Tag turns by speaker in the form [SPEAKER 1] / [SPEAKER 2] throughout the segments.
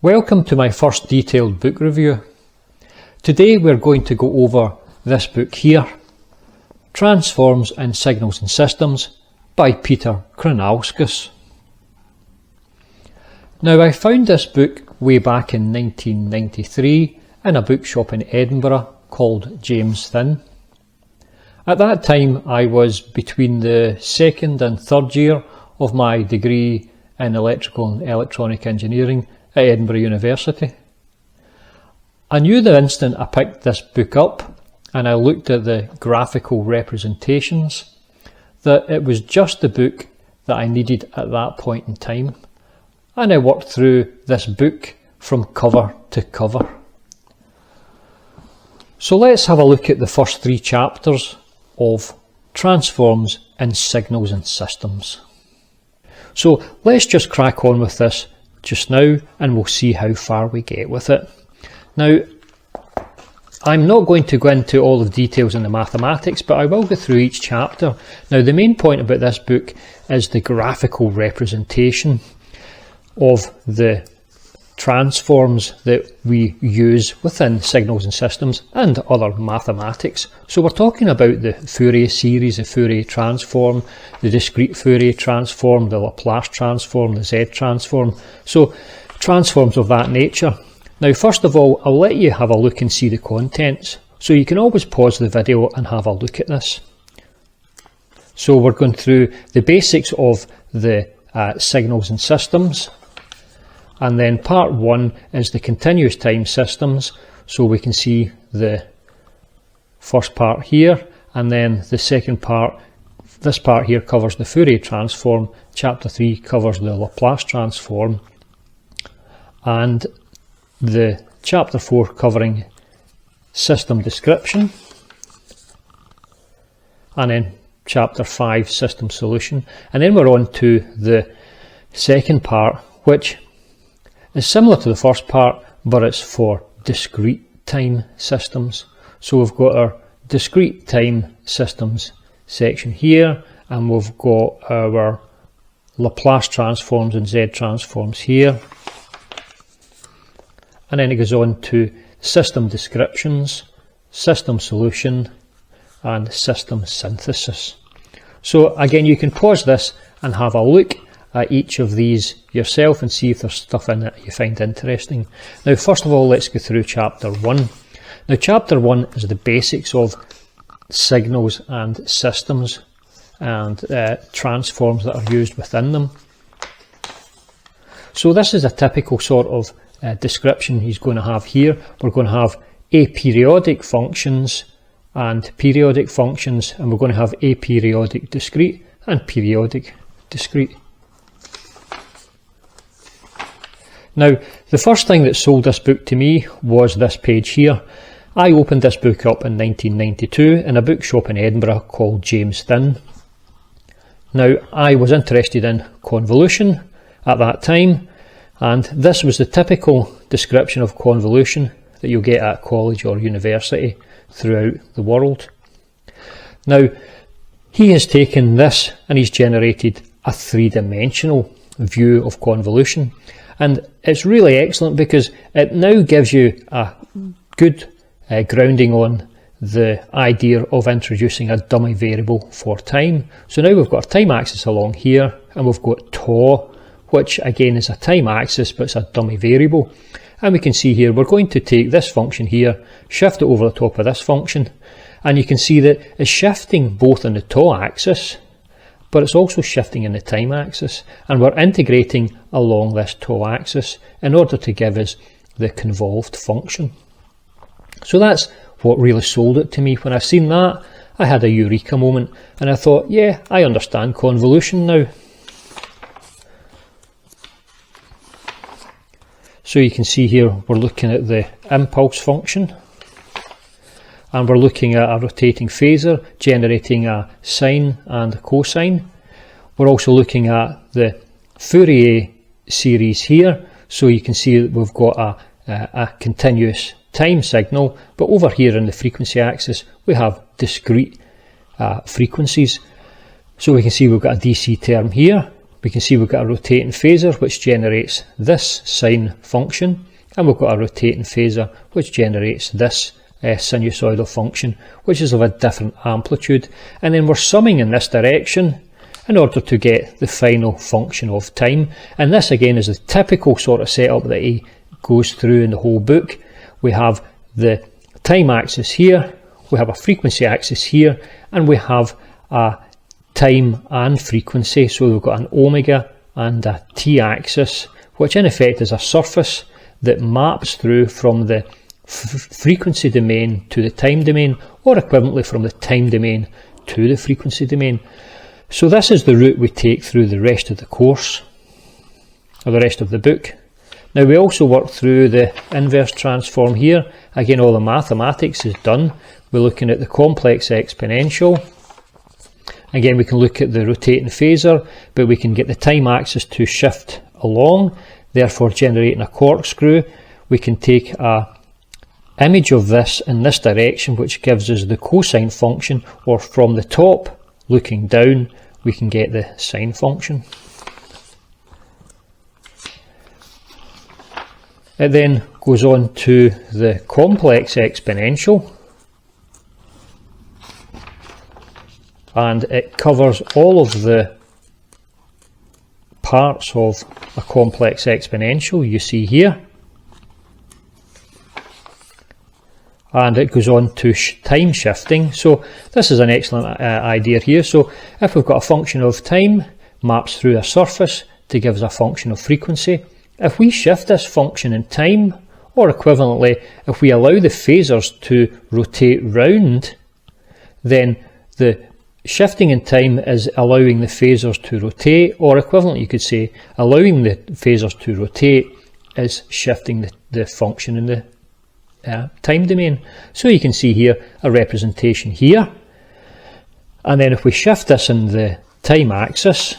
[SPEAKER 1] Welcome to my first detailed book review. Today we're going to go over this book here, Transforms in Signals and Systems by Peter Kraniauskas. Now, I found this book way back in 1993 in a bookshop in Edinburgh called James Thin. At that time I was between the second and third year of my degree in electrical and electronic engineering at Edinburgh University. I knew the instant I picked this book up and I looked at the graphical representations that it was just the book that I needed at that point in time, and I worked through this book from cover to cover. So let's have a look at the first 3 chapters of Transforms in Signals and Systems. So let's just crack on with this just now and we'll see how far we get with it. Now, I'm not going to go into all the details in the mathematics, but I will go through each chapter. Now, the main point about this book is the graphical representation of the transforms that we use within signals and systems and other mathematics. So we're talking about the Fourier series, the Fourier transform, the discrete Fourier transform, the Laplace transform, the Z transform. So transforms of that nature. Now, first of all, I'll let you have a look and see the contents. So you can always pause the video and have a look at this. So we're going through the basics of the signals and systems. And then part 1 is the continuous time systems. So we can see the first part here, and then the second part, this part here covers the Fourier transform, chapter 3 covers the Laplace transform, and the chapter 4 covering system description, and then chapter 5 system solution. And then we're on to the second part, which is similar to the first part, but it's for discrete time systems. So we've got our discrete time systems section here, and we've got our Laplace transforms and Z transforms here. And then it goes on to system descriptions, system solution, and system synthesis. So again, you can pause this and have a look at each of these yourself and see if there's stuff in it you find interesting. Now, first of all, let's go through chapter 1. Now, chapter 1 is the basics of signals and systems and transforms that are used within them. So this is a typical sort of description he's going to have here. We're going to have aperiodic functions and periodic functions, and we're going to have aperiodic discrete and periodic discrete. Now, the first thing that sold this book to me was this page here. I opened this book up in 1992 in a bookshop in Edinburgh called James Thin. Now, I was interested in convolution at that time, and this was the typical description of convolution that you'll get at college or university throughout the world. Now, he has taken this and he's generated a 3-dimensional view of convolution. And it's really excellent because it now gives you a good grounding on the idea of introducing a dummy variable for time. So now we've got a time axis along here, and we've got tau, which again is a time axis, but it's a dummy variable. And we can see here, we're going to take this function here, shift it over the top of this function, and you can see that it's shifting both in the tau axis, but it's also shifting in the time axis, and we're integrating along this tau axis in order to give us the convolved function. So that's what really sold it to me. When I seen that, I had a eureka moment, and I thought, yeah, I understand convolution now. So you can see here, we're looking at the impulse function, and we're looking at a rotating phasor generating a sine and a cosine. We're also looking at the Fourier series here, so you can see that we've got a continuous time signal, but over here in the frequency axis we have discrete frequencies. So we can see we've got a DC term here, we can see we've got a rotating phasor which generates this sine function, and we've got a rotating phasor which generates this sinusoidal function, which is of a different amplitude, and then we're summing in this direction in order to get the final function of time. And this again is the typical sort of setup that he goes through in the whole book. We have the time axis here, we have a frequency axis here, and we have a time and frequency. So we've got an omega and a t axis, which in effect is a surface that maps through from the frequency domain to the time domain, or equivalently from the time domain to the frequency domain. So this is the route we take through the rest of the course, or the rest of the book. Now we also work through the inverse transform here. Again, all the mathematics is done. We're looking at the complex exponential. Again, we can look at the rotating phasor, but we can get the time axis to shift along, therefore generating a corkscrew. We can take a image of this in this direction, which gives us the cosine function, or from the top looking down we can get the sine function. It then goes on to the complex exponential, and it covers all of the parts of a complex exponential you see here. And it goes on to time shifting. So this is an excellent idea here. So if we've got a function of time maps through a surface to give us a function of frequency, if we shift this function in time, or equivalently if we allow the phasors to rotate round, then the shifting in time is allowing the phasors to rotate, or equivalent you could say allowing the phasors to rotate is shifting the function in the time domain. So you can see here a representation here, and then if we shift this in the time axis,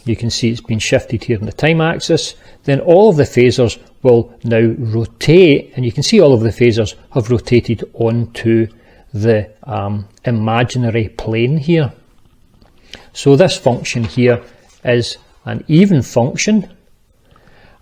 [SPEAKER 1] you can see it's been shifted here in the time axis, then all of the phasors will now rotate, and you can see all of the phasors have rotated onto the imaginary plane here. So this function here is an even function,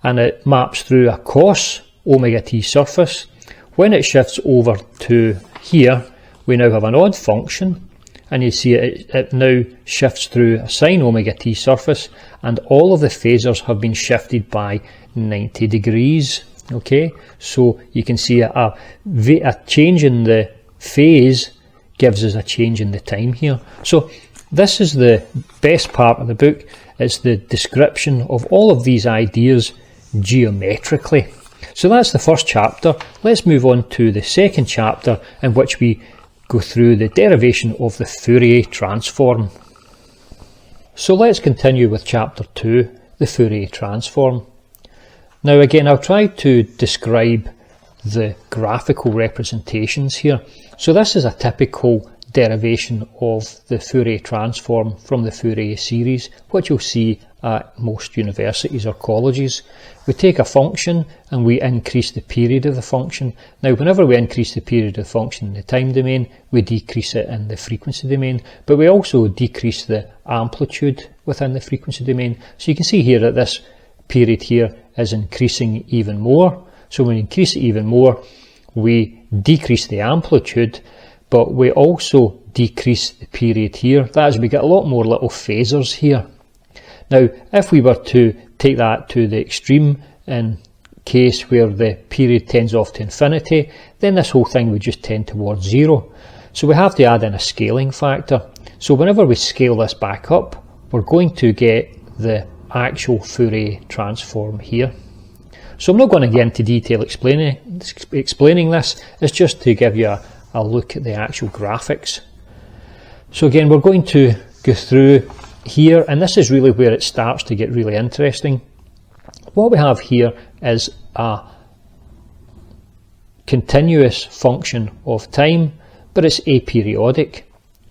[SPEAKER 1] and it maps through a cos omega t surface. When it shifts over to here, we now have an odd function, and you see it now shifts through a sine omega t surface, and all of the phasors have been shifted by 90 degrees. Okay, so you can see a change in the phase gives us a change in the time here. So this is the best part of the book. It's the description of all of these ideas geometrically. So that's the first chapter. Let's move on to the second chapter, in which we go through the derivation of the Fourier transform. So let's continue with chapter 2, the Fourier transform. Now again, I'll try to describe the graphical representations here. So this is a typical derivation of the Fourier transform from the Fourier series, which you'll see at most universities or colleges. We take a function and we increase the period of the function. Now whenever we increase the period of the function in the time domain, we decrease it in the frequency domain, but we also decrease the amplitude within the frequency domain. So you can see here that this period here is increasing even more. So when we increase it even more, we decrease the amplitude, but we also decrease the period here. That is, we get a lot more little phasors here. Now, if we were to take that to the extreme, in case where the period tends off to infinity, then this whole thing would just tend towards zero. So we have to add in a scaling factor. So whenever we scale this back up, we're going to get the actual Fourier transform here. So I'm not going to get into detail explaining this, it's just to give you a look at the actual graphics. So again, we're going to go through here, and this is really where it starts to get really interesting. What we have here is a continuous function of time, but it's aperiodic.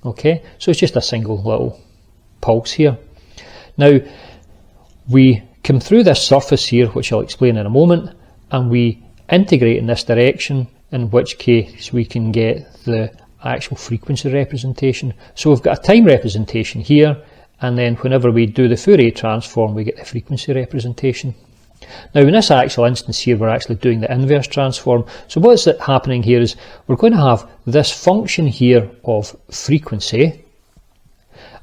[SPEAKER 1] Okay, so it's just a single little pulse here. Now we come through this surface here, which I'll explain in a moment, and we integrate in this direction, in which case we can get the actual frequency representation. So we've got a time representation here, and then whenever we do the Fourier transform we get the frequency representation. Now in this actual instance here we're actually doing the inverse transform. So what's happening here is we're going to have this function here of frequency,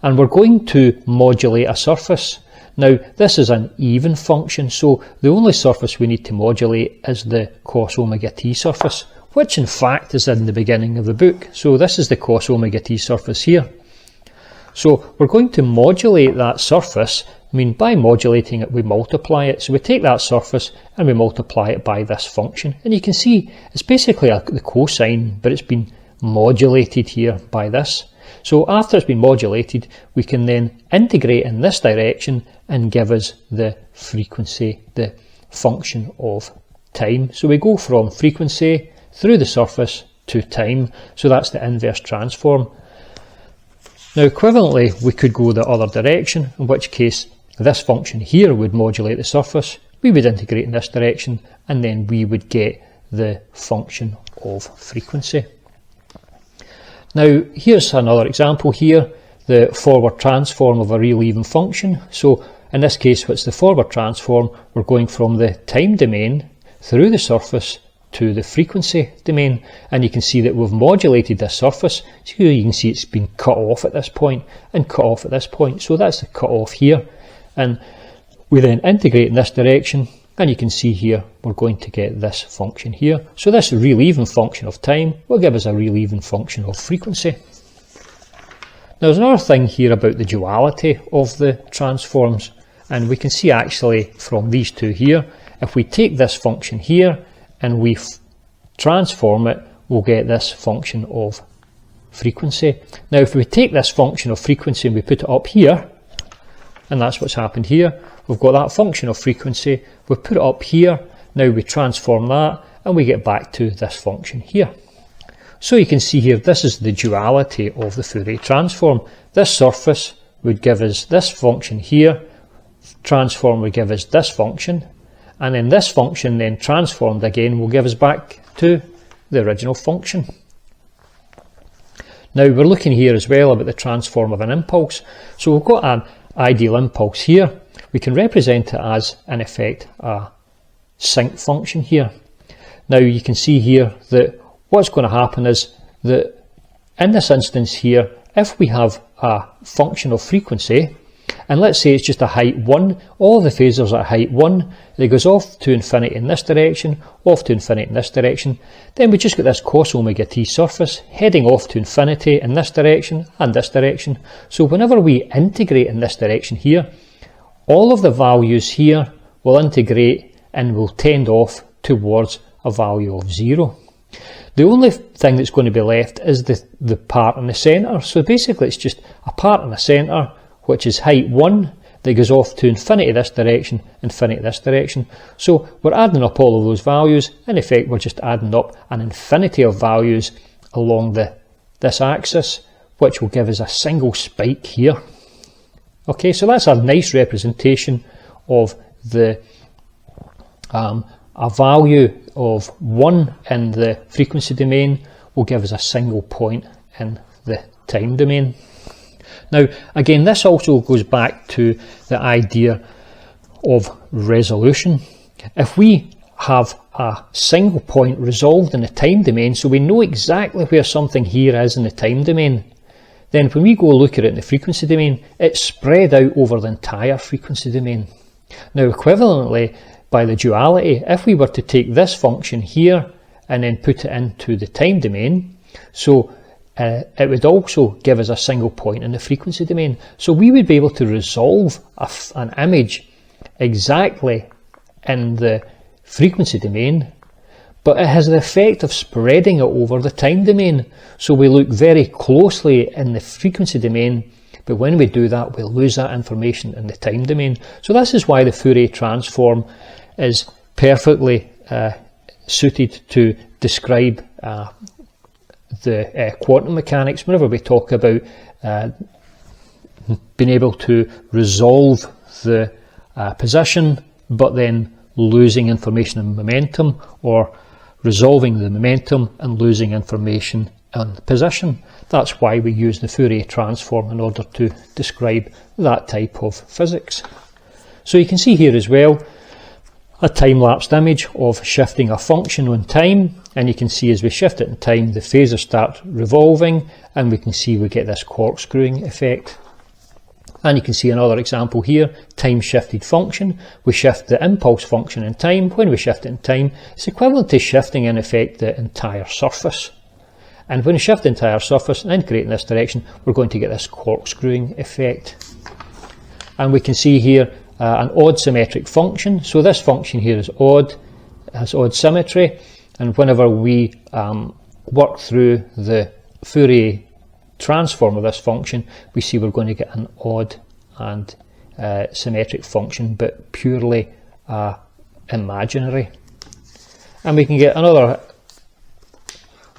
[SPEAKER 1] and we're going to modulate a surface. Now this is an even function, so the only surface we need to modulate is the cos omega t surface, which in fact is in the beginning of the book. So this is the cos omega t surface here. So we're going to modulate that surface. I mean, by modulating it we multiply it. So we take that surface and we multiply it by this function, and you can see it's basically the cosine, but it's been modulated here by this. So after it's been modulated we can then integrate in this direction and give us the frequency, the function of time. So we go from frequency through the surface to time, so that's the inverse transform. Now equivalently we could go the other direction, in which case this function here would modulate the surface, we would integrate in this direction, and then we would get the function of frequency. Now here's another example here, the forward transform of a real even function. So in this case, what's the forward transform? We're going from the time domain through the surface to the frequency domain, and you can see that we've modulated this surface. So you can see it's been cut off at this point and cut off at this point. So that's the cut off here, and we then integrate in this direction, and you can see here we're going to get this function here. So this real even function of time will give us a real even function of frequency. Now there's another thing here about the duality of the transforms, and we can see actually from these two here, if we take this function here and we transform it, we'll get this function of frequency. Now if we take this function of frequency and we put it up here, and that's what's happened here, we've got that function of frequency, we put it up here, now we transform that and we get back to this function here. So you can see here, this is the duality of the Fourier transform. This surface would give us this function here, transform would give us this function, and then this function then transformed again will give us back to the original function. Now we're looking here as well about the transform of an impulse. So we've got an ideal impulse here. We can represent it as, in effect, a sinc function here. Now you can see here that what's going to happen is that in this instance here, if we have a function of frequency, and let's say it's just a height 1, all the phasors are at height 1, it goes off to infinity in this direction, off to infinity in this direction, then we just get this cos omega t surface heading off to infinity in this direction and this direction. So whenever we integrate in this direction here, all of the values here will integrate and will tend off towards a value of 0. The only thing that's going to be left is the part in the centre. So basically it's just a part in the centre which is height 1 that goes off to infinity this direction, infinity this direction. So we're adding up all of those values. In effect we're just adding up an infinity of values along this axis, which will give us a single spike here. Okay, so that's a nice representation of the a value of 1 in the frequency domain will give us a single point in the time domain. Now again, this also goes back to the idea of resolution. If we have a single point resolved in the time domain, so we know exactly where something here is in the time domain, then when we go look at it in the frequency domain, it's spread out over the entire frequency domain. Now equivalently, by the duality, if we were to take this function here and then put it into the time domain, so it would also give us a single point in the frequency domain. So we would be able to resolve an image exactly in the frequency domain, but it has the effect of spreading it over the time domain. So we look very closely in the frequency domain, but when we do that, we lose that information in the time domain. So this is why the Fourier transform is perfectly suited to describe the quantum mechanics. Whenever we talk about being able to resolve the position, but then losing information in momentum, or resolving the momentum and losing information on position. That's why we use the Fourier transform in order to describe that type of physics. So you can see here as well a time-lapsed image of shifting a function on time, and you can see as we shift it in time the phasors start revolving, and we can see we get this corkscrewing effect. And you can see another example here, time-shifted function. We shift the impulse function in time. When we shift it in time, it's equivalent to shifting in effect the entire surface. And when we shift the entire surface and integrate in this direction, we're going to get this corkscrewing effect. And we can see here an odd symmetric function. So this function here is odd, has odd symmetry, and whenever we work through the Fourier transform of this function, we see we're going to get an odd and symmetric function, but purely imaginary. And we can get another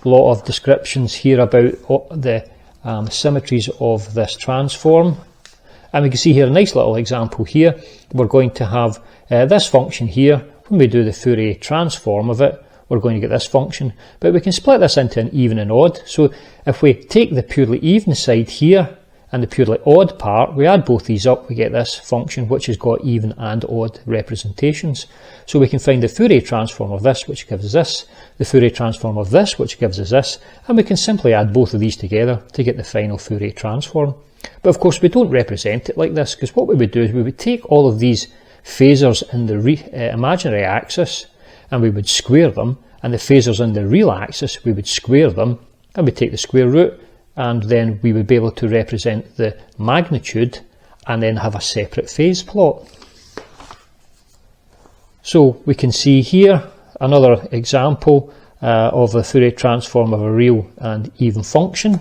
[SPEAKER 1] lot of descriptions here about the symmetries of this transform. And we can see here a nice little example here. We're going to have this function here. When we do the Fourier transform of it, we're going to get this function, but we can split this into an even and odd. So if we take the purely even side here and the purely odd part, we add both these up, we get this function which has got even and odd representations. So we can find the Fourier transform of this, which gives us this, the Fourier transform of this, which gives us this, and we can simply add both of these together to get the final Fourier transform. But of course we don't represent it like this, because what we would do is we would take all of these phasors in the imaginary axis and we would square them, and the phasors in the real axis we would square them, and we take the square root, and then we would be able to represent the magnitude and then have a separate phase plot. So we can see here another example of the Fourier transform of a real and even function.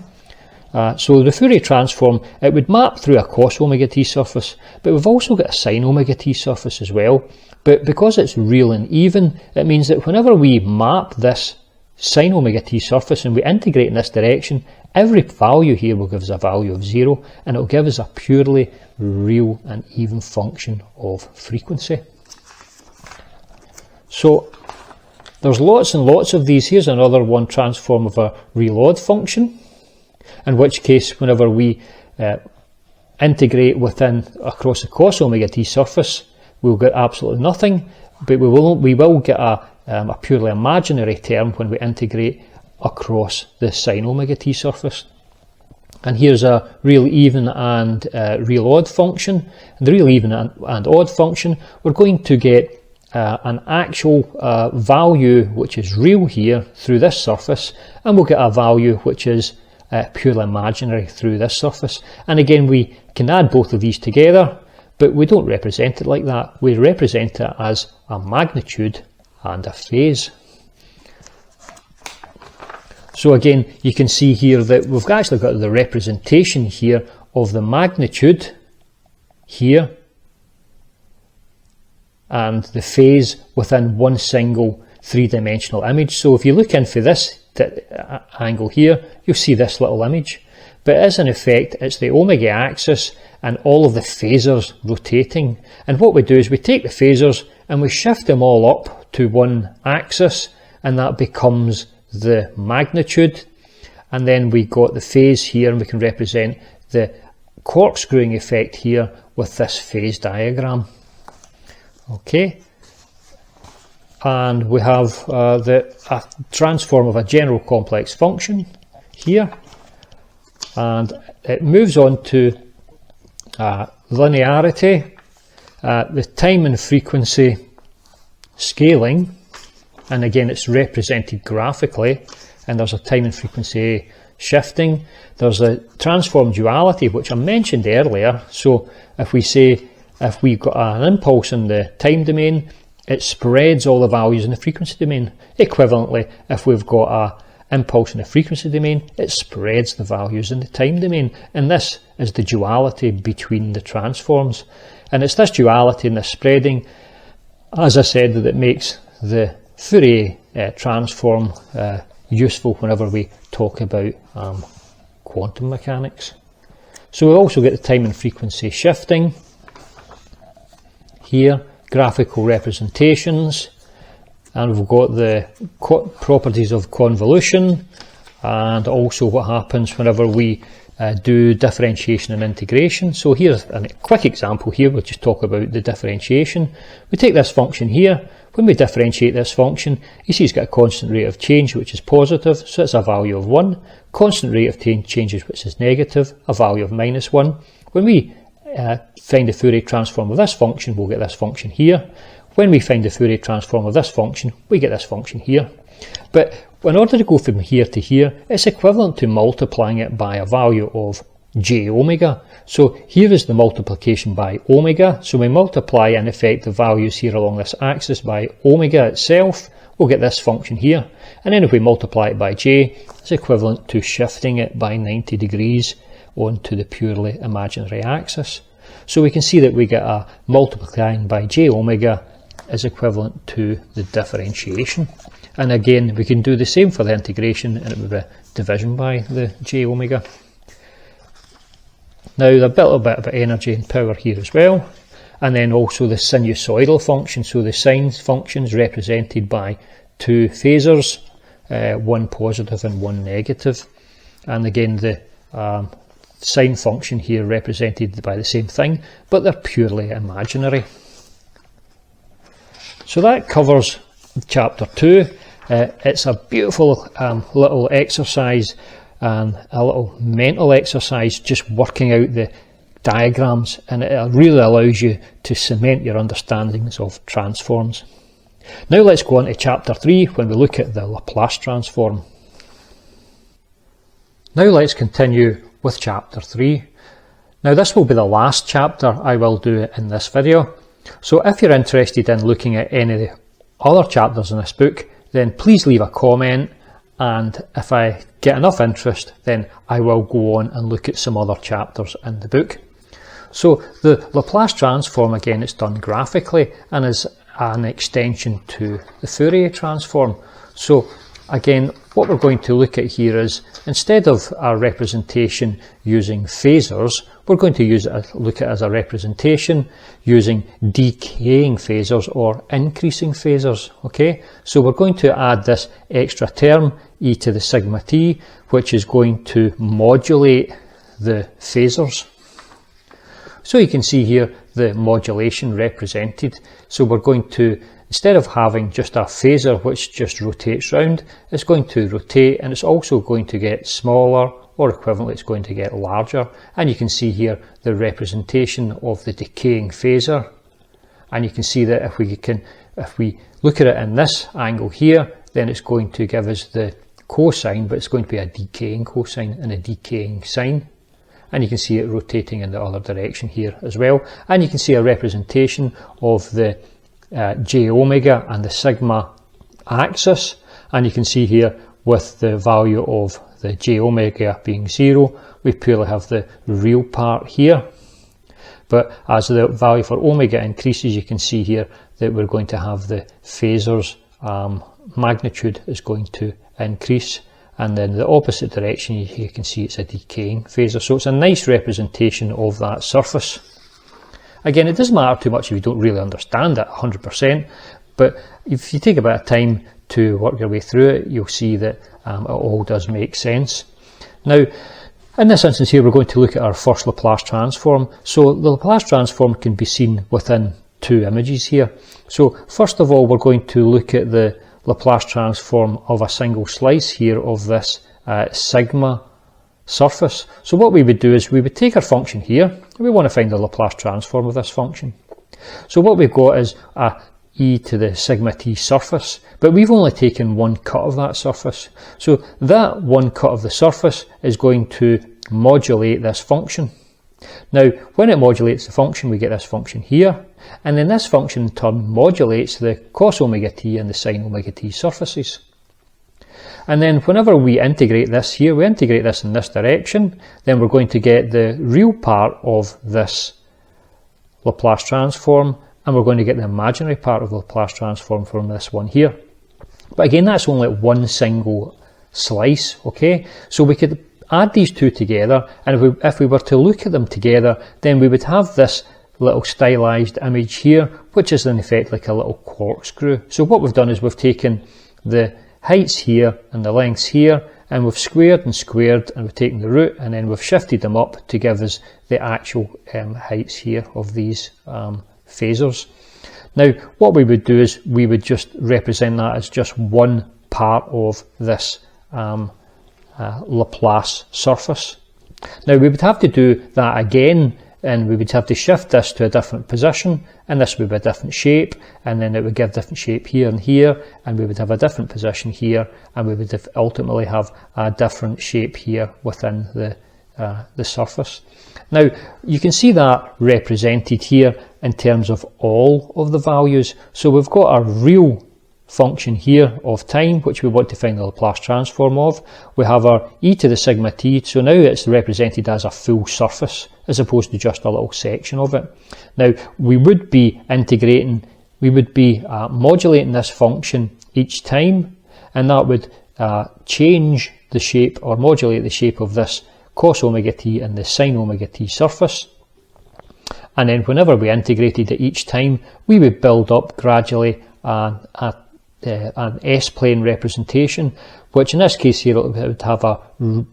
[SPEAKER 1] So the Fourier transform, it would map through a cos omega t surface, but we've also got a sin omega t surface as well. But because it's real and even, it means that whenever we map this sin omega t surface and we integrate in this direction, every value here will give us a value of 0, and it will give us a purely real and even function of frequency. So there's lots and lots of these. Here's another one, transform of a real odd function, in which case whenever we integrate across the cos omega t surface, we'll get absolutely nothing, but we will get a purely imaginary term when we integrate across the sin omega t surface. And here's a real even and real odd function. And the real even and odd function, we're going to get an actual value which is real here through this surface, and we'll get a value which is purely imaginary through this surface. And again, we can add both of these together, but we don't represent it like that. We represent it as a magnitude and a phase. So again, you can see here that we've actually got the representation here of the magnitude here and the phase within one single three-dimensional image. So if you look in for this angle here, you'll see this little image. But as in effect, it's the omega axis and all of the phasors rotating. And what we do is we take the phasors and we shift them all up to one axis, and that becomes the magnitude. And then we got the phase here, and we can represent the corkscrewing effect here with this phase diagram. Okay. And we have a transform of a general complex function here, and it moves on to linearity, the time and frequency scaling, and again it's represented graphically, and there's a time and frequency shifting. There's a transform duality, which I mentioned earlier. So if we've got an impulse in the time domain, it spreads all the values in the frequency domain. Equivalently, if we've got an impulse in the frequency domain, it spreads the values in the time domain. And this is the duality between the transforms. And it's this duality and this spreading, as I said, that makes the Fourier transform useful whenever we talk about quantum mechanics. So we also get the time and frequency shifting here, graphical representations, and we've got the properties of convolution, and also what happens whenever we do differentiation and integration. So here's a quick example here. We'll just talk about the differentiation. We take this function here. When we differentiate this function, you see it's got a constant rate of change which is positive, so it's a value of 1. Constant rate of changes which is negative, a value of -1. When we find the Fourier transform of this function, we'll get this function here. When we find the Fourier transform of this function, we get this function here. But in order to go from here to here, it's equivalent to multiplying it by a value of j omega. So here is the multiplication by omega. So we multiply in effect the values here along this axis by omega itself. We'll get this function here. And then if we multiply it by j, it's equivalent to shifting it by 90 degrees onto the purely imaginary axis. So we can see that we get a multiplying by j omega is equivalent to the differentiation. And again, we can do the same for the integration, and it would be division by the j omega. Now, a little bit about energy and power here as well. And then also the sinusoidal function. So the sine function is represented by two phasors, one positive and one negative. And again, the sine function here represented by the same thing, but they're purely imaginary. So that covers chapter 2. It's a beautiful little exercise and a little mental exercise, just working out the diagrams, and it really allows you to cement your understandings of transforms. Now let's go on to chapter 3 when we look at the Laplace transform. Now let's continue with chapter 3. Now this will be the last chapter I will do in this video. So if you're interested in looking at any of the other chapters in this book, then please leave a comment, and if I get enough interest, then I will go on and look at some other chapters in the book. So the Laplace transform, again, it's done graphically and is an extension to the Fourier transform. So again, what we're going to look at here is, instead of a representation using phasors, we're going to look at it as a representation using decaying phasors or increasing phasors. Okay, so we're going to add this extra term, e to the sigma t, which is going to modulate the phasors. So you can see here the modulation represented. So we're going to, instead of having just a phasor which just rotates round, it's going to rotate, and it's also going to get smaller, or equivalently it's going to get larger. And you can see here the representation of the decaying phasor. And you can see that if we look at it in this angle here, then it's going to give us the cosine, but it's going to be a decaying cosine and a decaying sine. And you can see it rotating in the other direction here as well. And you can see a representation of the j omega and the sigma axis. And you can see here with the value of the j omega being 0, we purely have the real part here. But as the value for omega increases, you can see here that we're going to have the phasor's magnitude is going to increase. And then the opposite direction, you can see it's a decaying phasor. So it's a nice representation of that surface. Again, it doesn't matter too much if you don't really understand it 100%, but if you take a bit of time to work your way through it, you'll see that it all does make sense. Now, in this instance here, we're going to look at our first Laplace transform. So the Laplace transform can be seen within two images here. So first of all, we're going to look at the Laplace transform of a single slice here of this sigma surface. So what we would do is we would take our function here, and we want to find the Laplace transform of this function. So what we've got is a e to the sigma t surface, but we've only taken one cut of that surface. So that one cut of the surface is going to modulate this function. Now, when it modulates the function, we get this function here, and then this function in turn modulates the cos omega t and the sin omega t surfaces. And then whenever we integrate this here, we integrate this in this direction, then we're going to get the real part of this Laplace transform, and we're going to get the imaginary part of the Laplace transform from this one here. But again, that's only one single slice, okay? So we could add these two together, and if we were to look at them together, then we would have this little stylized image here, which is in effect like a little corkscrew. So what we've done is we've taken the heights here and the lengths here, and we've squared and squared, and we've taken the root, and then we've shifted them up to give us the actual heights here of these phasers. Now what we would do is we would just represent that as just one part of this Laplace surface. Now we would have to do that again, and we would have to shift this to a different position, and this would be a different shape, and then it would give different shape here and here, and we would have a different position here, and we would ultimately have a different shape here within the surface. Now you can see that represented here in terms of all of the values. So we've got our real function here of time, which we want to find the Laplace transform of. We have our e to the sigma t, so now it's represented as a full surface as opposed to just a little section of it. Now we would be integrating, we would be modulating this function each time, and that would change the shape or modulate the shape of this cos omega t and the sin omega t surface. And then whenever we integrated it each time, we would build up gradually an S-plane representation, which in this case here it would have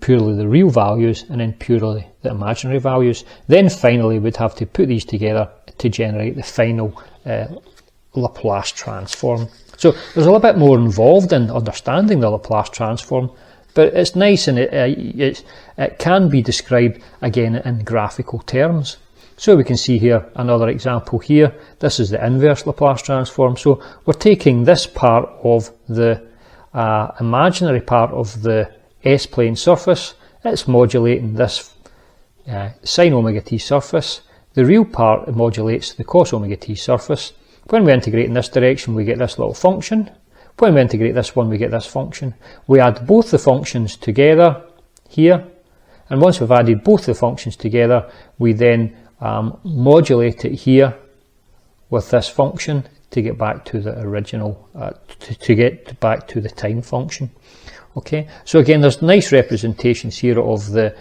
[SPEAKER 1] purely the real values and then purely the imaginary values. Then finally we'd have to put these together to generate the final Laplace transform. So there's a little bit more involved in understanding the Laplace transform, but it's nice, and it can be described again in graphical terms. So we can see here another example here. This is the inverse Laplace transform. So we're taking this part of the imaginary part of the S-plane surface. It's modulating this sin omega t surface. The real part modulates the cos omega t surface. When we integrate in this direction, we get this little function. When we integrate this one, we get this function. We add both the functions together here, and once we've added both the functions together, we then modulate it here with this function to get back to the original, to get back to the time function. Okay, so again, there's nice representations here of the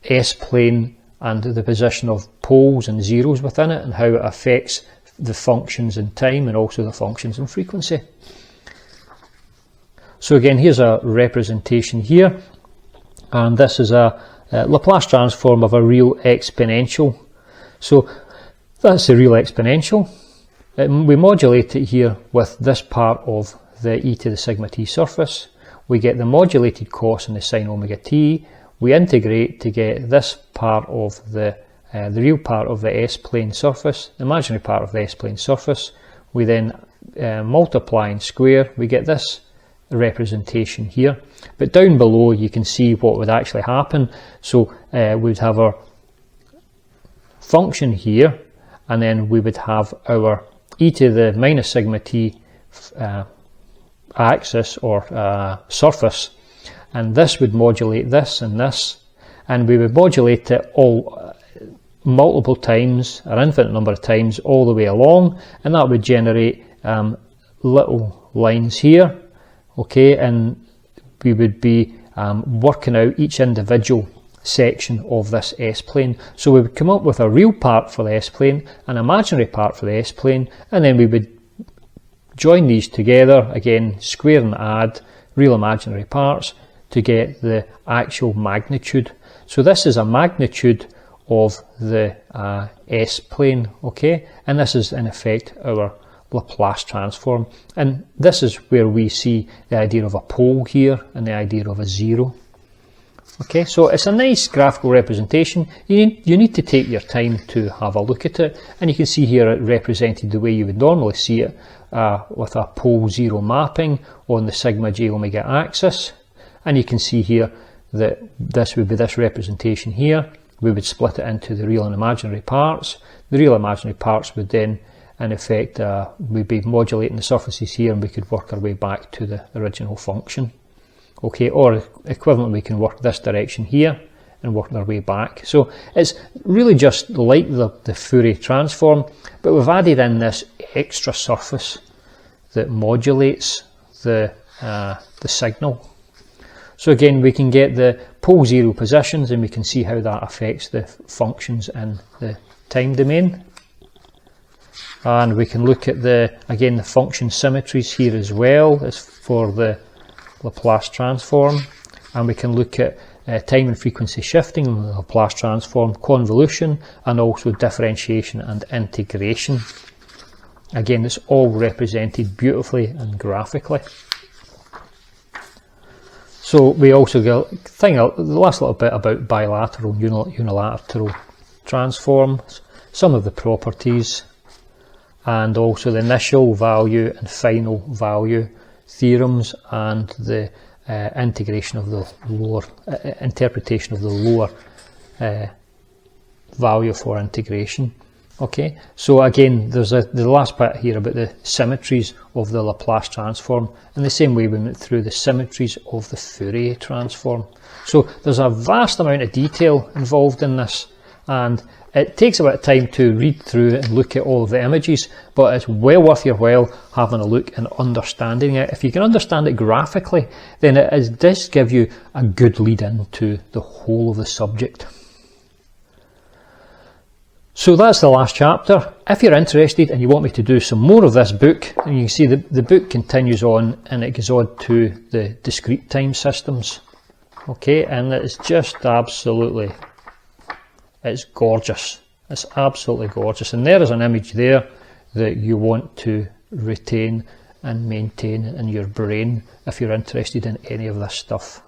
[SPEAKER 1] S-plane and the position of poles and zeros within it, and how it affects the functions in time and also the functions in frequency. So again, here's a representation here, and this is a Laplace transform of a real exponential. So that's the real exponential. We modulate it here with this part of the e to the sigma t surface. We get the modulated cos and the sin omega t. We integrate to get this part of the real part of the S-plane surface, the imaginary part of the S-plane surface. We then multiply and square. We get this representation here, but down below you can see what would actually happen. So we'd have our function here, and then we would have our e to the minus sigma t axis or surface, and this would modulate this and this, and we would modulate it all multiple times, an infinite number of times, all the way along, and that would generate little lines here. Okay, and we would be working out each individual section of this S-plane. So we would come up with a real part for the S-plane, an imaginary part for the S-plane, and then we would join these together, again square and add real imaginary parts to get the actual magnitude. So this is a magnitude of the S-plane, okay, and this is in effect our Laplace transform, and this is where we see the idea of a pole here and the idea of a zero. Okay, so it's a nice graphical representation. You need to take your time to have a look at it, and you can see here it represented the way you would normally see it, with a pole zero mapping on the sigma j omega axis, and you can see here that this would be this representation here. We would split it into the real and imaginary parts. The real imaginary parts would then in effect we'd be modulating the surfaces here, and we could work our way back to the original function. Okay, or equivalent, we can work this direction here and work our way back. So it's really just like the Fourier transform, but we've added in this extra surface that modulates the signal. So again, we can get the pole zero positions, and we can see how that affects the functions in the time domain. And we can look at the function symmetries here as well as for the Laplace transform, and we can look at time and frequency shifting in the Laplace transform, convolution, and also differentiation and integration. Again, it's all represented beautifully and graphically. So we also get the last little bit about bilateral, unilateral transforms, some of the properties, and also the initial value and final value theorems, and the integration of the lower interpretation of the lower value for integration. Okay, so again, there's the last part here about the symmetries of the Laplace transform, in the same way we went through the symmetries of the Fourier transform. So there's a vast amount of detail involved in this, and it takes a bit of time to read through and look at all of the images, but it's well worth your while having a look and understanding it. If you can understand it graphically, then it does give you a good lead into the whole of the subject. So that's the last chapter. If you're interested and you want me to do some more of this book, and you can see the book continues on, and it goes on to the discrete time systems. Okay, and it's just absolutely, it's gorgeous. It's absolutely gorgeous. And there is an image there that you want to retain and maintain in your brain if you're interested in any of this stuff.